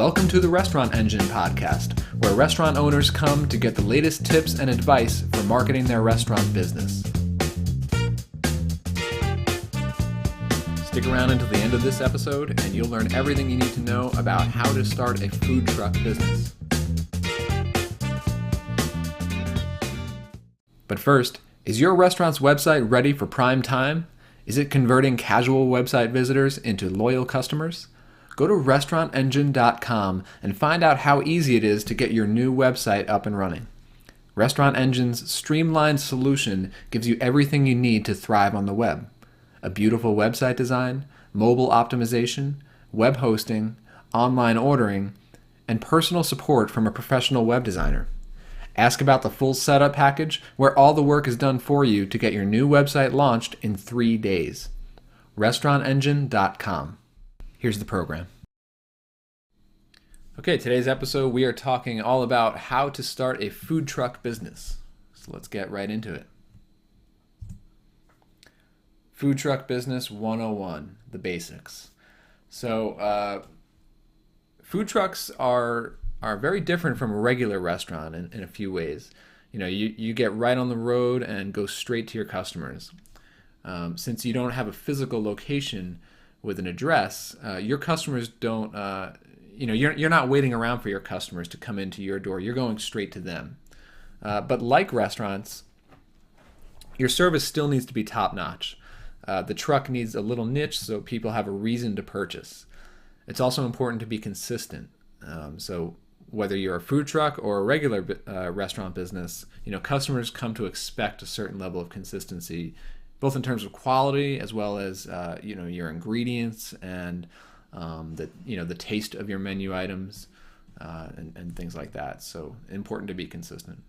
Welcome to the Restaurant Engine podcast, where restaurant owners come to get the latest tips and advice for marketing their restaurant business. Stick around until the end of this episode and you'll learn everything you need to know about how to start a food truck business. But first, is your restaurant's website ready for prime time? Is it converting casual website visitors into loyal customers? Go to restaurantengine.com and find out how easy it is to get your new website up and running. Restaurant Engine's streamlined solution gives you everything you need to thrive on the web. A beautiful website design, mobile optimization, web hosting, online ordering, and personal support from a professional web designer. Ask about the full setup package where all the work is done for you to get your new website launched in 3 days. restaurantengine.com. Here's the program. Okay, today's episode we are talking all about how to start a food truck business. So let's get right into it. Food truck business 101, the basics. So food trucks are very different from a regular restaurant in a few ways. You get right on the road and go straight to your customers. Since you don't have a physical location with an address, your customers don't, you're not waiting around for your customers to come into your door. You're going straight to them. But like restaurants, your service still needs to be top-notch. The truck needs a little niche so people have a reason to purchase. It's also important to be consistent. So whether you're a food truck or a regular restaurant business, customers come to expect a certain level of consistency, both in terms of quality as well as your ingredients and the taste of your menu items and things like that. So important to be consistent.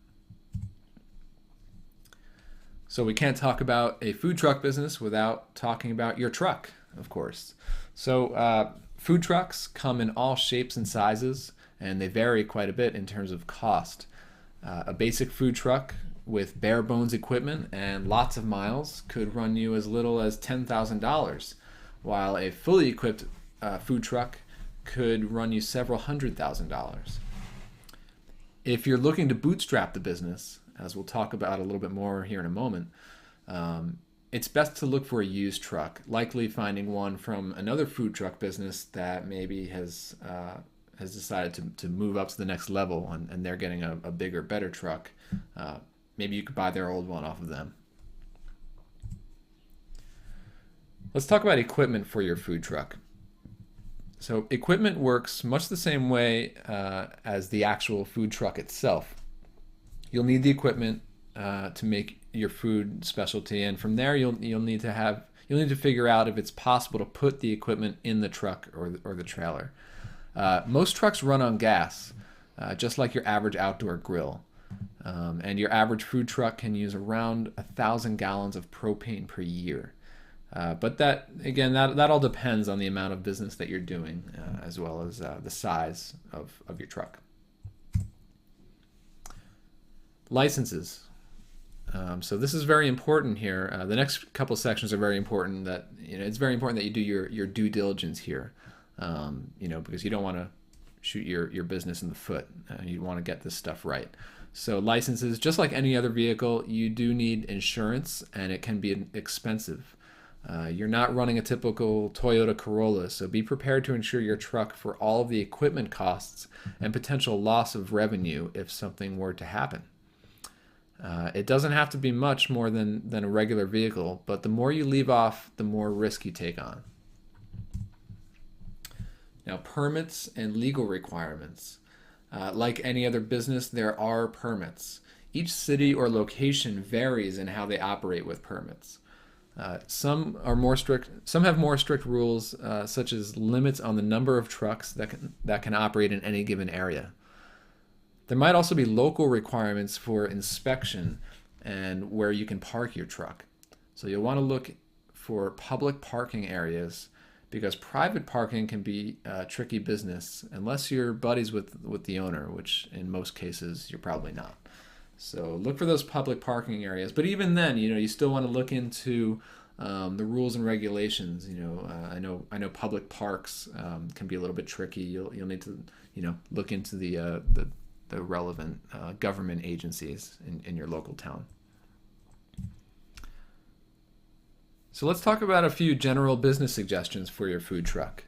So we can't talk about a food truck business without talking about your truck, of course. So food trucks come in all shapes and sizes, and they vary quite a bit in terms of cost. A basic food truck with bare bones equipment and lots of miles could run you as little as $10,000, while a fully equipped food truck could run you several $100,000. If you're looking to bootstrap the business, as we'll talk about a little bit more here in a moment, it's best to look for a used truck, likely finding one from another food truck business that maybe has decided to move up to the next level and they're getting a bigger, better truck. Maybe you could buy their old one off of them. Let's talk about equipment for your food truck. So equipment works much the same way as the actual food truck itself. You'll need the equipment to make your food specialty, and from there you'll need to figure out if it's possible to put the equipment in the truck or the trailer. Most trucks run on gas, just like your average outdoor grill. And your average food truck can use around 1,000 gallons of propane per year. But that all depends on the amount of business that you're doing, as well as the size of your truck. Licenses. So this is very important here. The next couple sections are very important. It's very important that you do your due diligence here. Because you don't want to shoot your business in the foot. You want to get this stuff right. So licenses, just like any other vehicle, you do need insurance, and it can be expensive. You're not running a typical Toyota Corolla, so be prepared to insure your truck for all of the equipment costs and potential loss of revenue if something were to happen. It doesn't have to be much more than a regular vehicle, but the more you leave off, the more risk you take on. Now, permits and legal requirements. Like any other business, there are permits. Each city or location varies in how they operate with permits. Some have more strict rules, such as limits on the number of trucks that can operate in any given area. There might also be local requirements for inspection and where you can park your truck. So you'll want to look for public parking areas, because private parking can be a tricky business unless you're buddies with the owner, which in most cases you're probably not. So look for those public parking areas. But even then, you still want to look into the rules and regulations. I know public parks can be a little bit tricky. You'll need to look into the relevant government agencies in your local town. So let's talk about a few general business suggestions for your food truck.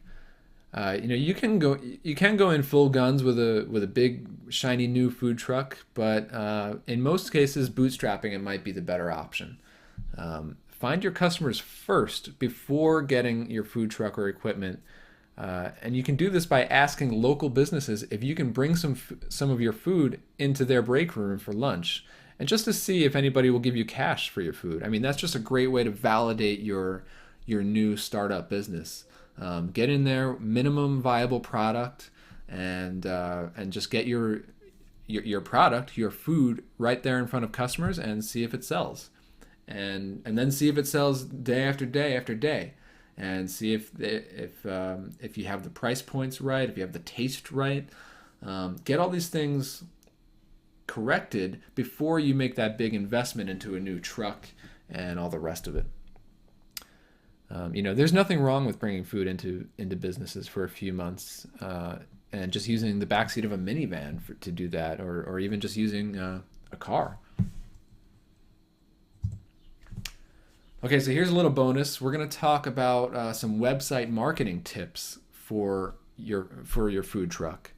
You can go in full guns with a big shiny new food truck, but in most cases, bootstrapping it might be the better option. Find your customers first before getting your food truck or equipment, and you can do this by asking local businesses if you can bring some of your food into their break room for lunch, and just to see if anybody will give you cash for your food. I mean, that's just a great way to validate your new startup business. Get in there, minimum viable product, and just get your product, your food, right there in front of customers, and see if it sells, and then see if it sells day after day after day, and see if you have the price points right, if you have the taste right. Get all these things corrected before you make that big investment into a new truck and all the rest of it. There's nothing wrong with bringing food into businesses for a few months and just using the backseat of a minivan to do that, or even just using a car. Okay, so here's a little bonus. We're going to talk about some website marketing tips for your food truck.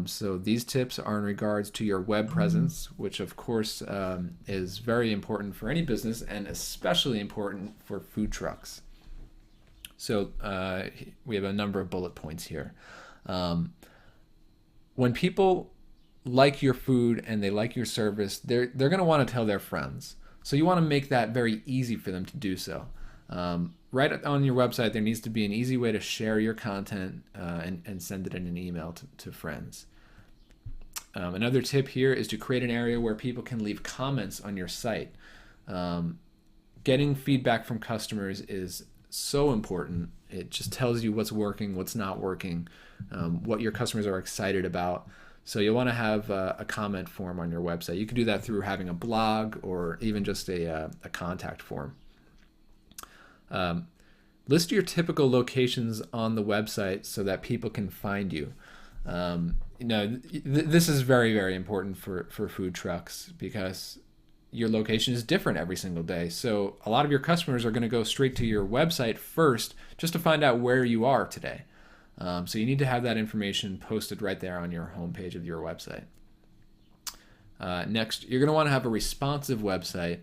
So these tips are in regards to your web presence, which of course is very important for any business and especially important for food trucks. So we have a number of bullet points here. When people like your food and they like your service, they're going to want to tell their friends. So you want to make that very easy for them to do so. Right on your website, there needs to be an easy way to share your content and send it in an email to friends. Another tip here is to create an area where people can leave comments on your site. Getting feedback from customers is so important. It just tells you what's working, what's not working, what your customers are excited about. So you'll want to have a comment form on your website. You can do that through having a blog or even just a contact form. List your typical locations on the website so that people can find you. This is very, very important for food trucks because your location is different every single day. So a lot of your customers are going to go straight to your website first just to find out where you are today. So you need to have that information posted right there on your homepage of your website. Next, you're going to want to have a responsive website.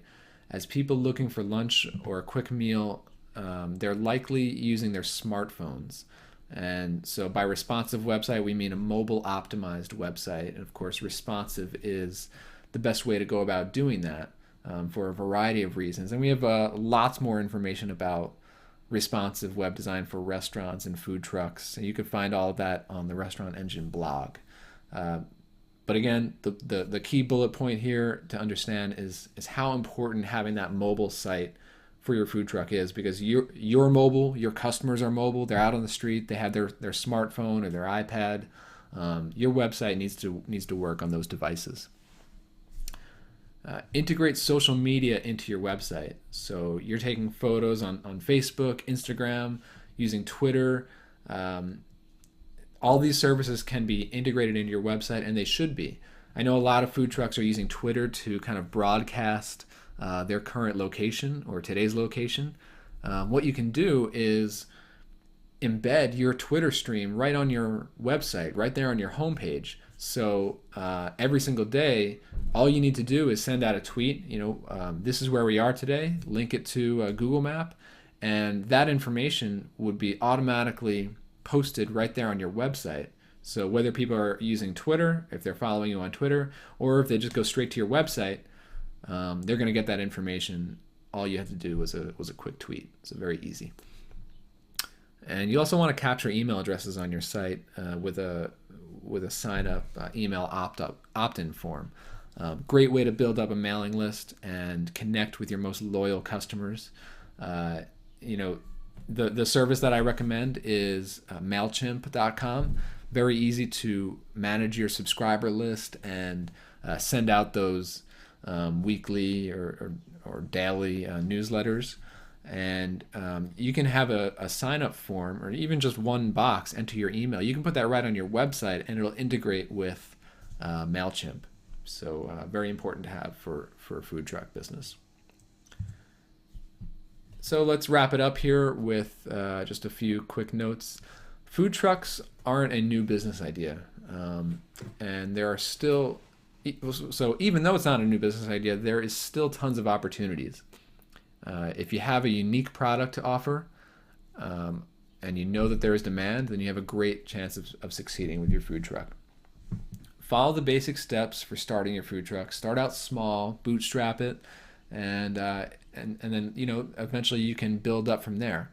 As people looking for lunch or a quick meal, they're likely using their smartphones. And so by responsive website, we mean a mobile optimized website. And of course, responsive is the best way to go about doing that for a variety of reasons. And we have lots more information about responsive web design for restaurants and food trucks. And you can find all of that on the Restaurant Engine blog. But again, the key bullet point here to understand is how important having that mobile site for your food truck is, because you're mobile, your customers are mobile, they're out on the street, they have their smartphone or their iPad. Your website needs to work on those devices. Integrate social media into your website. So you're taking photos on Facebook, Instagram, using Twitter. All these services can be integrated into your website, and they should be. I know a lot of food trucks are using Twitter to kind of broadcast their current location or today's location. What you can do is embed your Twitter stream right on your website, right there on your homepage. So every single day, all you need to do is send out a tweet, this is where we are today, link it to a Google Map, and that information would be automatically posted right there on your website. So whether people are using Twitter, if they're following you on Twitter, or if they just go straight to your website, they're going to get that information. All you have to do was a quick tweet. So very easy. And you also want to capture email addresses on your site with a sign up email opt-in form. Great way to build up a mailing list and connect with your most loyal customers. The service that I recommend is MailChimp.com. Very easy to manage your subscriber list and send out those weekly or daily newsletters. And you can have a sign up form or even just one box enter your email. You can put that right on your website and it'll integrate with MailChimp. So very important to have for a food truck business. So let's wrap it up here with just a few quick notes. Food trucks aren't a new business idea. And there are still, so even though it's not a new business idea, there is still tons of opportunities. If you have a unique product to offer, and you know that there is demand, then you have a great chance of succeeding with your food truck. Follow the basic steps for starting your food truck. Start out small, bootstrap it, and then eventually you can build up from there.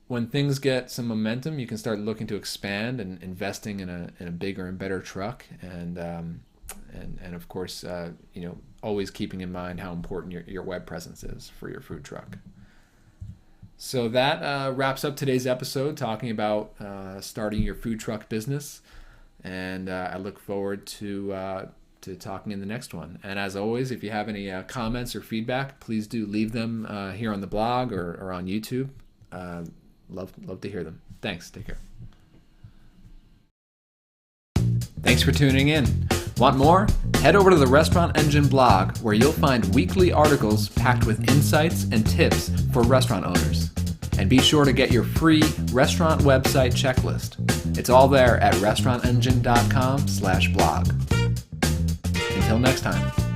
When things get some momentum, you can start looking to expand and investing in a bigger and better truck, and of course, always keeping in mind how important your web presence is for your food truck. So that wraps up today's episode, talking about starting your food truck business, and I look forward to talking in the next one. And as always, if you have any comments or feedback, please do leave them here on the blog or on YouTube. Love to hear them. Thanks. Take care. Thanks for tuning in. Want more? Head over to the Restaurant Engine blog, where you'll find weekly articles packed with insights and tips for restaurant owners. And be sure to get your free restaurant website checklist. It's all there at restaurantengine.com/blog. Until next time.